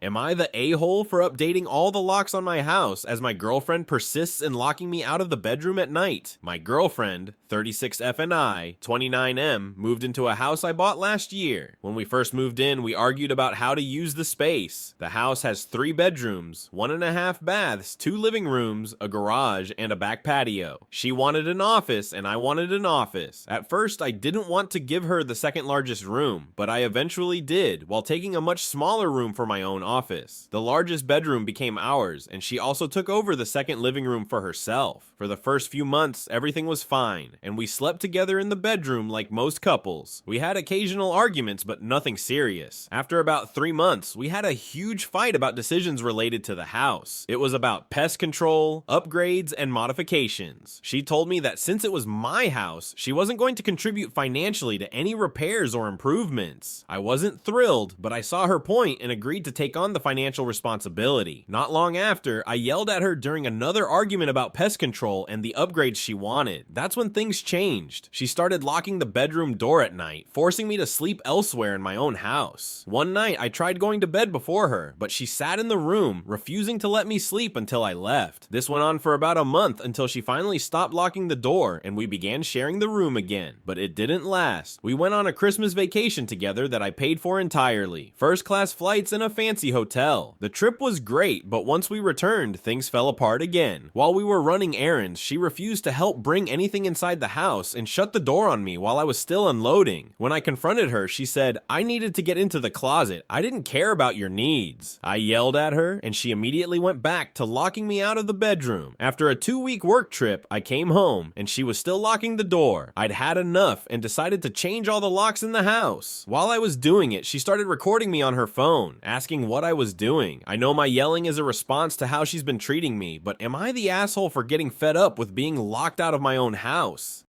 Am I the a-hole for updating all the locks on my house as my girlfriend persists in locking me out of the bedroom at night? My girlfriend, 36F and I, 29M, moved into a house I bought last year. When we first moved in, we argued about how to use the space. The house has 3 bedrooms, 1.5 baths, 2 living rooms, a garage, and a back patio. She wanted an office, and I wanted an office. At first, I didn't want to give her the second largest room, but I eventually did, while taking a much smaller room for my own office. The largest bedroom became ours, and she also took over the second living room for herself. For the first few months, everything was fine, and we slept together in the bedroom like most couples. We had occasional arguments, but nothing serious. After about 3 months, we had a huge fight about decisions related to the house. It was about pest control, upgrades, and modifications. She told me that since it was my house, she wasn't going to contribute financially to any repairs or improvements. I wasn't thrilled, but I saw her point and agreed to take on the financial responsibility. Not long after, I yelled at her during another argument about pest control and the upgrades she wanted. That's when things changed. She started locking the bedroom door at night, forcing me to sleep elsewhere in my own house. One night, I tried going to bed before her, but she sat in the room, refusing to let me sleep until I left. This went on for about a month until she finally stopped locking the door and we began sharing the room again. But it didn't last. We went on a Christmas vacation together that I paid for entirely. First class flights and a fancy hotel. The trip was great, but once we returned, things fell apart again. While we were running errands, she refused to help bring anything inside the house and shut the door on me while I was still unloading. When I confronted her, she said, "I needed to get into the closet. I didn't care about your needs." I yelled at her, and she immediately went back to locking me out of the bedroom. After a 2-week work trip, I came home, and she was still locking the door. I'd had enough and decided to change all the locks in the house. While I was doing it, she started recording me on her phone, asking what I was doing. I know my yelling is a response to how she's been treating me, but am I the asshole for getting fed up with being locked out of my own house?